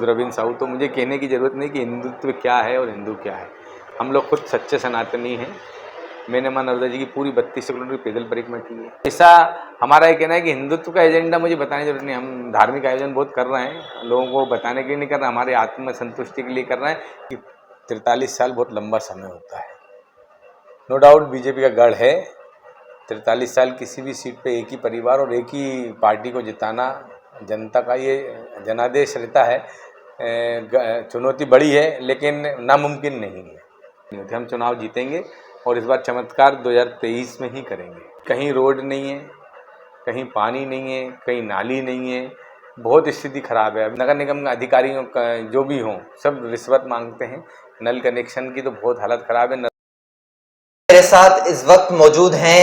रविंद्र साहू, तो मुझे कहने की ज़रूरत नहीं कि हिंदुत्व क्या है और हिंदू क्या है। हम लोग खुद सच्चे सनातनी हैं। मैंने माँ नर्मदा जी की पूरी 32 किलोमीटर पैदल परिक्रमा की है। ऐसा हमारा ये कहना है कि हिंदुत्व का एजेंडा मुझे बताने की जरूरत नहीं। हम धार्मिक आयोजन बहुत कर रहे हैं, लोगों को बताने के लिए नहीं कर रहे, हमारे आत्म संतुष्टि के लिए कर रहे हैं कि 43 साल बहुत लंबा समय होता है। नो डाउट बीजेपी का गढ़ है। 43 साल किसी भी सीट पे एक ही परिवार और एक ही पार्टी को जिताना जनता का ये जनादेश रहता है। चुनौती बड़ी है लेकिन नामुमकिन नहीं है। हम चुनाव जीतेंगे और इस बार चमत्कार 2023 में ही करेंगे। कहीं रोड नहीं है, कहीं पानी नहीं है, कहीं नाली नहीं है, बहुत स्थिति खराब है। नगर निगम के अधिकारियों का जो भी हों सब रिश्वत मांगते हैं। नल कनेक्शन की तो बहुत हालत खराब है। मेरे साथ इस वक्त मौजूद हैं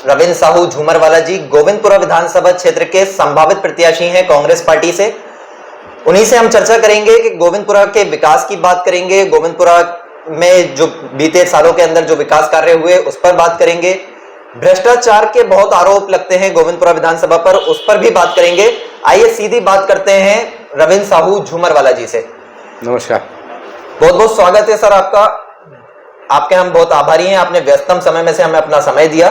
रविंद्र साहू झूमरवाला जी, गोविंदपुरा विधानसभा क्षेत्र के संभावित प्रत्याशी हैं कांग्रेस पार्टी से। उन्हीं से हम चर्चा करेंगे कि गोविंदपुरा के विकास की बात करेंगे, गोविंदपुरा में जो बीते सालों के अंदर जो विकास कार्य हुए उस पर बात करेंगे। भ्रष्टाचार के बहुत आरोप लगते हैं गोविंदपुरा विधानसभा पर, उस पर भी बात करेंगे। आइए सीधी बात करते हैं रविंद्र साहू झूमरवाला जी से। नमस्कार, बहुत बहुत स्वागत है सर आपका। आपके हम बहुत आभारी हैं, आपने व्यस्तम समय में से हमें अपना समय दिया।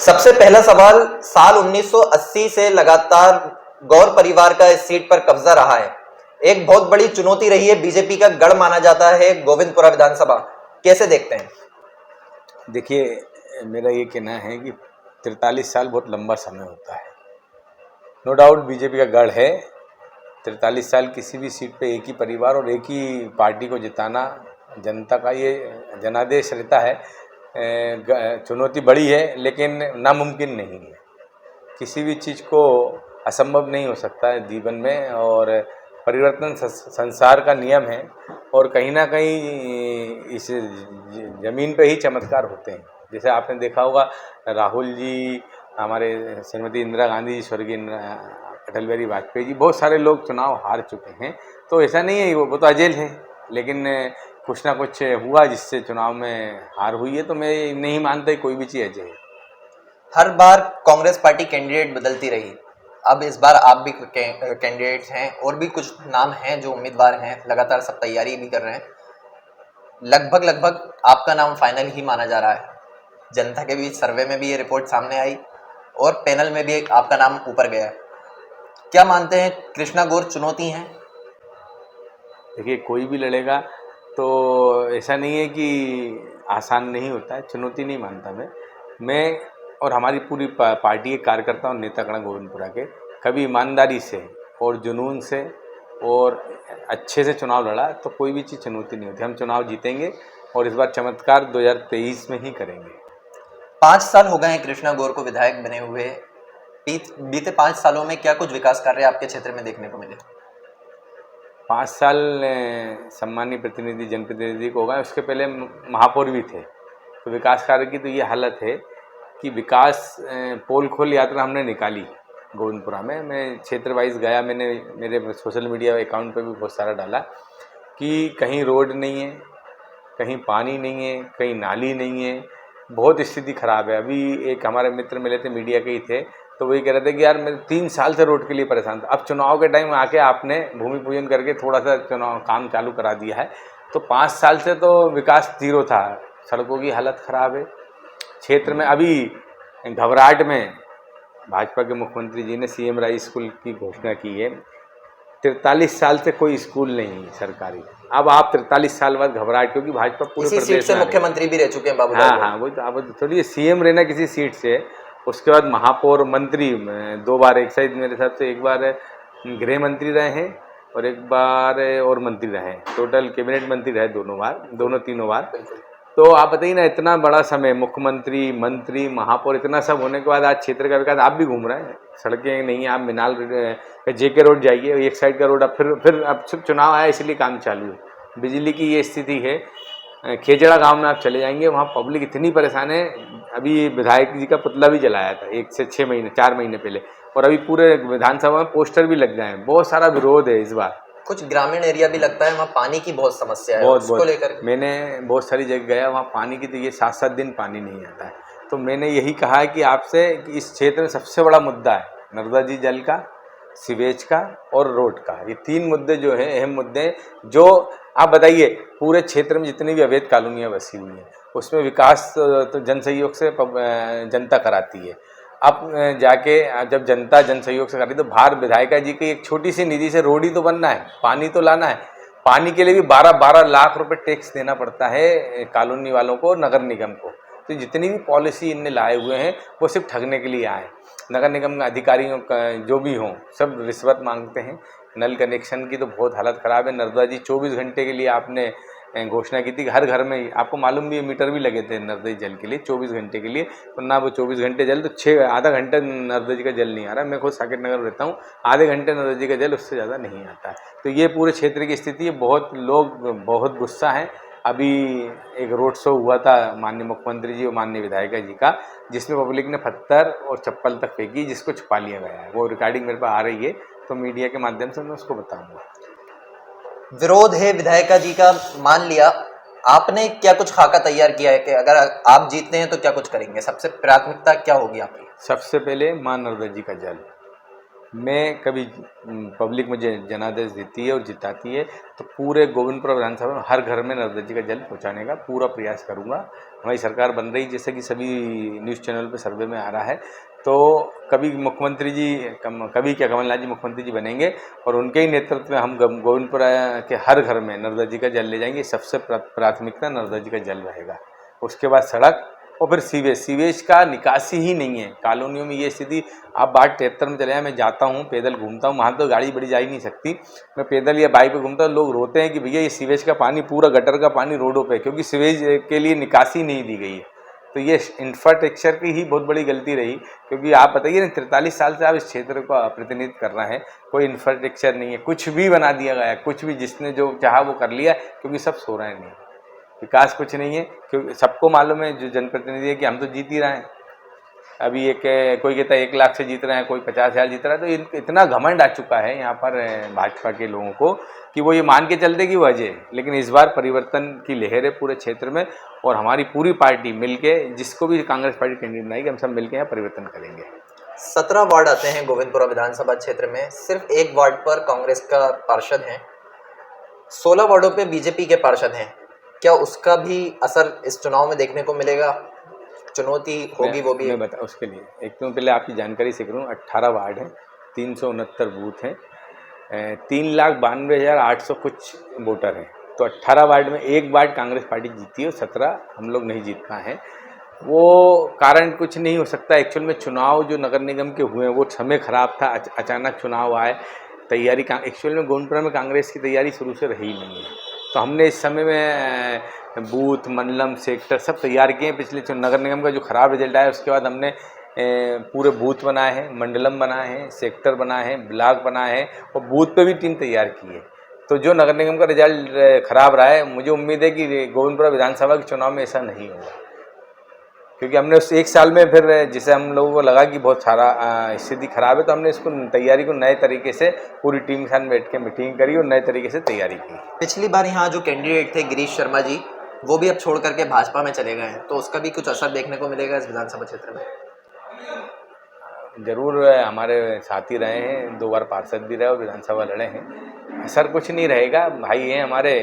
सबसे पहला सवाल, साल 1980 से लगातार गौर परिवार का इस सीट पर कब्जा रहा है, एक बहुत बड़ी चुनौती रही है, बीजेपी का गढ़ माना जाता है गोविंदपुरा विधानसभा, कैसे देखते हैं? देखिए, मेरा ये कहना है कि 43 साल बहुत लंबा समय होता है। नो डाउट बीजेपी का गढ़ है। 43 साल किसी भी सीट पे एक ही परिवार और एक ही पार्टी को जिताना जनता का ये जनादेश रहता है। चुनौती बड़ी है लेकिन नामुमकिन नहीं है। किसी भी चीज़ को असंभव नहीं हो सकता है जीवन में, और परिवर्तन संसार का नियम है। और कहीं ना कहीं इस ज़मीन पे ही चमत्कार होते हैं। जैसे आपने देखा होगा, राहुल जी, हमारे श्रीमती इंदिरा गांधी जी, स्वर्गीय अटल बिहारी वाजपेयी जी, बहुत सारे लोग चुनाव हार चुके हैं। तो ऐसा नहीं है, वो तो अजेल है, लेकिन कुछ ना कुछ हुआ जिससे चुनाव में हार हुई है। तो मैं नहीं मानता कोई भी चीज़ अजय है। हर बार कांग्रेस पार्टी कैंडिडेट बदलती रही, अब इस बार आप भी कैंडिडेट हैं और भी कुछ नाम हैं जो उम्मीदवार हैं, लगातार सब तैयारी भी कर रहे हैं। लगभग आपका नाम फाइनल ही माना जा रहा है। जनता के बीच सर्वे में भी ये रिपोर्ट सामने आई और पैनल में भी आपका नाम ऊपर गया। क्या मानते हैं, कृष्णा गौर चुनौती हैं? देखिए, कोई भी लड़ेगा तो ऐसा नहीं है कि आसान नहीं होता है। चुनौती नहीं मानता मैं और हमारी पूरी पार्टी के कार्यकर्ता और नेतागण गोविंदपुरा के कभी ईमानदारी से और जुनून से और अच्छे से चुनाव लड़ा तो कोई भी चीज़ चुनौती नहीं होती। हम चुनाव जीतेंगे और इस बार चमत्कार 2023 में ही करेंगे। 5 साल हो गए हैं कृष्णा गौर को विधायक बने हुए। बीते 5 सालों में क्या कुछ विकास कार्य आपके क्षेत्र में देखने को मिले? 5 साल सम्मानीय प्रतिनिधि जनप्रतिनिधि को होगा, उसके पहले महापौर भी थे। तो विकास कार्य की तो ये हालत है कि विकास पोल खोल यात्रा हमने निकाली गोविंदपुरा में। मैं क्षेत्र वाइज गया, मैंने मेरे सोशल मीडिया अकाउंट पे भी बहुत सारा डाला कि कहीं रोड नहीं है, कहीं पानी नहीं है, कहीं नाली नहीं है, बहुत स्थिति खराब है। अभी एक हमारे मित्र मिले थे, मीडिया के ही थे, तो वही कह रहे थे कि यार मैं 3 साल से रोड के लिए परेशान था। अब चुनाव के टाइम आके आपने भूमि पूजन करके थोड़ा सा चुनाव काम चालू करा दिया है। तो 5 साल से तो विकास जीरो था। सड़कों की हालत ख़राब है क्षेत्र में। अभी घबराहट में भाजपा के मुख्यमंत्री जी ने सीएम राय स्कूल की घोषणा की है। 43 साल से कोई स्कूल नहीं है सरकारी। अब आप 43 साल बाद घबराहट, क्योंकि भाजपा पूरे इसी सीट से मुख्यमंत्री भी रह चुके हैं बाबूलाल। हाँ, वही तो। अब थोड़ी सीएम रहना किसी सीट से, उसके बाद महापौर, मंत्री 2 बार, एक साइड मेरे हिसाब से 1 बार गृह मंत्री रहे हैं और 1 बार और मंत्री रहे हैं। टोटल कैबिनेट मंत्री रहे दोनों तीनों बार। तो आप बताइए ना, इतना बड़ा समय, मुख्यमंत्री, मंत्री, महापौर, इतना सब होने के बाद आज क्षेत्र का विकास आप भी घूम रहे हैं। सड़कें नहीं हैं, आप मिनाल जेके रोड जाइए, एक साइड का रोड अब फिर अब चुनाव आया इसलिए काम चालू है। बिजली की ये स्थिति है। खेजड़ा गांव में आप चले जाएंगे, वहाँ पब्लिक इतनी परेशान है। अभी विधायक जी का पुतला भी जलाया था 1 से 4 महीने पहले, और अभी पूरे विधानसभा में पोस्टर भी लग जाए। बहुत सारा विरोध है इस बार। कुछ ग्रामीण एरिया भी लगता है वहाँ पानी की बहुत समस्या है, उसको लेकर मैंने बहुत सारी जगह गया, वहाँ पानी की तो ये 7-7 दिन पानी नहीं आता है। तो मैंने यही कहा है कि आपसे कि इस क्षेत्र में सबसे बड़ा मुद्दा है नर्मदा जी जल का, सीवेज का और रोड का। ये 3 मुद्दे जो हैं अहम मुद्दे हैं, जो आप बताइए पूरे क्षेत्र में जितनी भी अवैध कॉलोनियाँ बसी हुई हैं उसमें विकास तो जन सहयोग से जनता कराती है। अब जाके जब जनता जन सहयोग से कराती है तो बाहर विधायिका जी की एक छोटी सी निधि से रोड ही तो बनना है, पानी तो लाना है। पानी के लिए भी 12-12 लाख रुपए टैक्स देना पड़ता है कॉलोनी वालों को, नगर निगम को। तो जितनी भी पॉलिसी इनने लाए हुए हैं वो सिर्फ ठगने के लिए आए। नगर निगम के अधिकारियों का जो भी हों सब रिश्वत मांगते हैं। नल कनेक्शन की तो बहुत हालत ख़राब है। नर्मदा जी 24 घंटे के लिए आपने घोषणा की थी कि हर घर में, आपको मालूम भी है मीटर भी लगे थे नर्मदा जी जल के लिए 24 घंटे के लिए, पर ना वो 24 घंटे जल, तो आधा घंटा नर्मदा जी का जल नहीं आ रहा। मैं खुद साकेत नगर में रहता हूँ, आधे घंटे नर्मदा जी का जल, उससे ज़्यादा नहीं आता है। तो ये पूरे क्षेत्र की स्थिति है। बहुत लोग बहुत गुस्सा हैं। अभी एक रोड शो हुआ था माननीय मुख्यमंत्री जी और माननीय विधायिका जी का, जिसमें पब्लिक ने पत्थर और चप्पल तक फेंकी, जिसको छुपा लिया गया है। वो रिकॉर्डिंग मेरे पास आ रही है, तो मीडिया के माध्यम से मैं उसको बताऊंगा। विरोध है विधायिका जी का, मान लिया, आपने क्या कुछ खाका तैयार किया है कि अगर आप जीतते हैं तो क्या कुछ करेंगे? सबसे प्राथमिकता क्या होगी आपकी? सबसे पहले मां नर्मदा जी का जल। मैं कभी पब्लिक मुझे जनादेश देती है और जिताती है तो पूरे गोविंदपुरा विधानसभा में हर घर में नर्मदा जी का जल पहुंचाने का पूरा प्रयास करूंगा। हमारी सरकार बन रही, जैसे कि सभी न्यूज़ चैनल पे सर्वे में आ रहा है, तो कभी मुख्यमंत्री जी कभी क्या कमलनाथ जी मुख्यमंत्री जी बनेंगे और उनके ही नेतृत्व में हम गोविंदपुरा के हर घर में नर्मदा जी का जल ले जाएंगे। सबसे प्राथमिकता नर्मदा जी का जल रहेगा। उसके बाद सड़क और फिर सीवेज का निकासी ही नहीं है कॉलोनियों में। ये स्थिति आप बाट 73 में चले जाए, मैं जाता हूँ पैदल घूमता हूँ, वहाँ तो गाड़ी बड़ी जा ही नहीं सकती, मैं पैदल या बाइक पे घूमता हूँ। लोग रोते हैं कि भैया ये सीवेज का पानी, पूरा गटर का पानी रोडों पे, क्योंकि सीवेज के लिए निकासी नहीं दी गई है। तो ये इंफ्रास्ट्रक्चर की ही बहुत बड़ी गलती रही, क्योंकि आप बताइए ना 43 साल से आप इस क्षेत्र का प्रतिनिधित्व कर रहे हैं, कोई इंफ्रास्ट्रक्चर नहीं है, कुछ भी बना दिया गया है, कुछ भी जिसने जो चाहा वो कर लिया, क्योंकि सब सो रहे नहीं, विकास कुछ नहीं है। क्योंकि सबको मालूम है जो जनप्रतिनिधि है कि हम तो जीत ही रहे हैं। अभी एक कोई कहता है 1 लाख से जीत रहे हैं, कोई 50,000 जीत रहा है। तो इतना घमंड आ चुका है यहाँ पर भाजपा के लोगों को कि वो ये मान के चलते कि वो अजय। लेकिन इस बार परिवर्तन की लहर है पूरे क्षेत्र में, और हमारी पूरी पार्टी मिलके, जिसको भी कांग्रेस पार्टी कैंडिडेट बनाएगी, हम सब मिलके यहाँ परिवर्तन करेंगे। 17 वार्ड आते हैं गोविंदपुरा विधानसभा क्षेत्र में, सिर्फ एक वार्ड पर कांग्रेस का पार्षद है, 16 वार्डों पे बीजेपी के पार्षद हैं। क्या उसका भी असर इस चुनाव में देखने को मिलेगा? चुनौती होगी वो भी? मैं बता उसके लिए एक तो पहले आपकी जानकारी से करूँ, 18 वार्ड हैं, 369 बूथ हैं, 3,92,800 कुछ वोटर हैं। तो 18 वार्ड में एक वार्ड कांग्रेस पार्टी जीती है और 17 हम लोग नहीं जीत पाए हैं। वो कारण कुछ नहीं हो सकता। एक्चुअल में चुनाव जो नगर निगम के हुए हैं वो समय खराब था, अचानक चुनाव आए। तैयारी एक्चुअल में गोविंदपुरा में कांग्रेस की तैयारी शुरू से रही नहीं है, तो हमने इस समय में बूथ, मंडलम, सेक्टर सब तैयार किए हैं। पिछले नगर निगम का जो ख़राब रिजल्ट आया उसके बाद हमने पूरे बूथ बनाए हैं, मंडलम बनाए हैं, सेक्टर बनाए हैं, ब्लॉक बनाए हैं, और बूथ पे भी टीम तैयार की है। तो जो नगर निगम का रिजल्ट ख़राब रहा है, मुझे उम्मीद है कि गोविंदपुरा विधानसभा के चुनाव में ऐसा नहीं होगा, क्योंकि हमने उस 1 साल में फिर जिसे हम लोगों को लगा कि बहुत सारा स्थिति खराब है, तो हमने इसको तैयारी को नए तरीके से पूरी टीम के साथ बैठ के मीटिंग करी और नए तरीके से तैयारी की। पिछली बार यहाँ जो कैंडिडेट थे गिरीश शर्मा जी, वो भी अब छोड़ करके भाजपा में चले गए हैं, तो उसका भी कुछ असर देखने को मिलेगा इस विधानसभा क्षेत्र में? जरूर हमारे साथी रहे हैं, 2 बार पार्षद भी रहे और विधानसभा लड़े हैं। असर कुछ नहीं रहेगा, भाई हैं हमारे।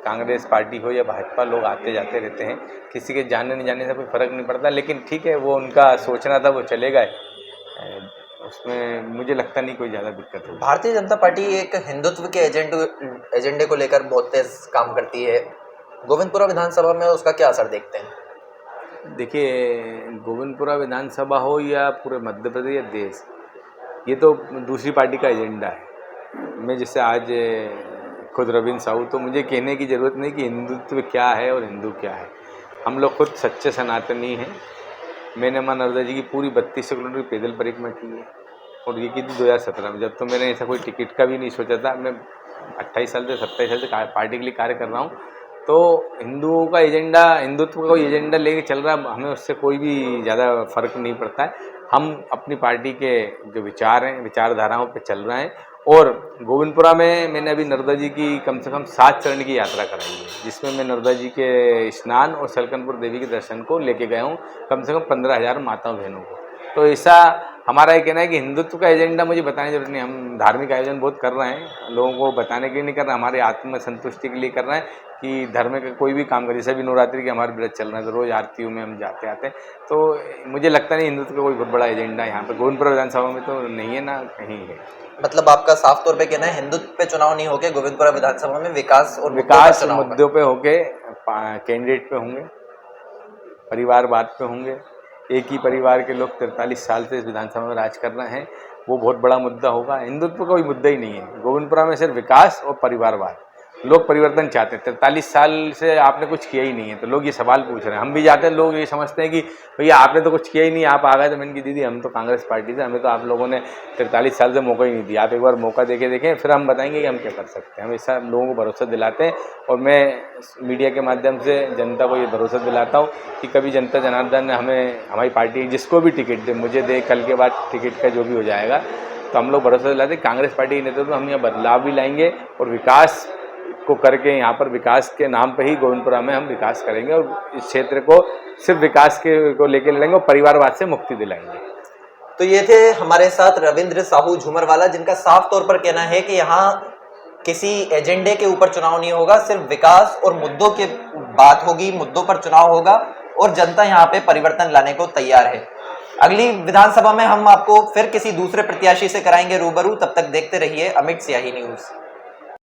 कांग्रेस पार्टी हो या भाजपा, लोग आते जाते रहते हैं, किसी के जाने नहीं जाने से कोई फ़र्क नहीं पड़ता। लेकिन ठीक है, वो उनका सोचना था, वो चले गए, उसमें मुझे लगता नहीं कोई ज़्यादा दिक्कत होगी। भारतीय जनता पार्टी एक हिंदुत्व के एजेंडे को लेकर बहुत तेज काम करती है, गोविंदपुरा विधानसभा में उसका क्या असर देखते हैं? देखिए, गोविंदपुरा विधानसभा हो या पूरे मध्य प्रदेश या देश, ये तो दूसरी पार्टी का एजेंडा है। मैं जैसे आज खुद रविंद्र साहू, तो मुझे कहने की ज़रूरत नहीं कि हिंदुत्व क्या है और हिंदू क्या है। हम लोग खुद सच्चे सनातनी हैं। मैंने मां नर्मदा जी की पूरी 32 किलोमीटर की पैदल परिक्रमा की है, और ये की थी 2017 में, जब तो मैंने ऐसा कोई टिकट का भी नहीं सोचा था। मैं 28 साल से 27 साल से पार्टी के लिए कार्य कर रहा हूँ। तो हिंदुओं का एजेंडा, हिंदुत्व का कोई एजेंडा लेके चल रहा है, हमें उससे कोई भी ज़्यादा फर्क नहीं पड़ता है। हम अपनी पार्टी के जो विचार हैं, विचारधाराओं पे चल रहे हैं। और गोविंदपुरा में मैंने अभी नर्मदा जी की कम से कम 7 चरण की यात्रा कराई है, जिसमें मैं नर्मदा जी के स्नान और सलकनपुर देवी के दर्शन को लेके गया हूँ, कम से कम 15,000 माताओं बहनों को। तो ऐसा हमारा ये कहना है कि हिंदुत्व का एजेंडा मुझे बताने की जरूरत नहीं, हम धार्मिक आयोजन बहुत कर रहे हैं, लोगों को बताने के लिए नहीं कर रहे, हमारे आत्म संतुष्टि के लिए कर रहे हैं कि धर्म का कोई भी काम करें। जैसे भी नवरात्रि के हमारे व्रत चल रहे हैं तो रोज़ आरतियों में हम जाते आते हैं, तो मुझे लगता नहीं हिंदुत्व का कोई बहुत बड़ा एजेंडा यहाँ पर गोविंदपुर विधानसभा में तो नहीं है, ना कहीं है। मतलब आपका साफ तौर पे कहना है हिंदुत्व पे चुनाव नहीं होके गोविंदपुरा विधानसभा में विकास और विकास मुद्दों पे होके कैंडिडेट पे होंगे, परिवारवाद पे होंगे। एक ही परिवार के लोग 43 साल से इस विधानसभा में राज कर रहे हैं, वो बहुत बड़ा मुद्दा होगा। हिंदुत्व का कोई मुद्दा ही नहीं है गोविंदपुरा में, सिर्फ विकास और परिवारवाद। लोग परिवर्तन चाहते हैं, 43 साल से आपने कुछ किया ही नहीं है, तो लोग ये सवाल पूछ रहे हैं। हम भी जाते हैं, लोग ये समझते हैं कि भैया आपने तो कुछ किया ही नहीं, आप आ गए। तो मैंने की दीदी हम तो कांग्रेस पार्टी से, हमें तो आप लोगों ने 43 साल से मौका ही नहीं दिया, आप एक बार मौका देके देखें, फिर हम बताएंगे कि हम क्या कर सकते हैं। हम ऐसा लोगों को भरोसा दिलाते हैं, और मैं मीडिया के माध्यम से जनता को ये भरोसा दिलाता हूँ कि कभी जनता जनार्दन हमें, हमारी पार्टी जिसको भी टिकट दे, मुझे दे, कल के बाद टिकट का जो भी हो जाएगा, तो हम लोग भरोसा दिलाते हैं कांग्रेस पार्टी के नेतृत्व में हम यहाँ बदलाव भी लाएंगे और विकास को करके यहाँ पर विकास के नाम पे ही गोविंदपुरा में हम विकास करेंगे, और इस क्षेत्र को सिर्फ विकास के को लेकर लड़ेंगे और परिवारवाद से मुक्ति दिलाएंगे। तो ये थे हमारे साथ रविंद्र साहू झूमरवाला, जिनका साफ तौर पर कहना है कि यहाँ किसी एजेंडे के ऊपर चुनाव नहीं होगा, सिर्फ विकास और मुद्दों की बात होगी, मुद्दों पर चुनाव होगा और जनता यहाँ पे परिवर्तन लाने को तैयार है। अगली विधानसभा में हम आपको फिर किसी दूसरे प्रत्याशी से कराएंगे रूबरू। तब तक देखते रहिए अमिट स्याही न्यूज।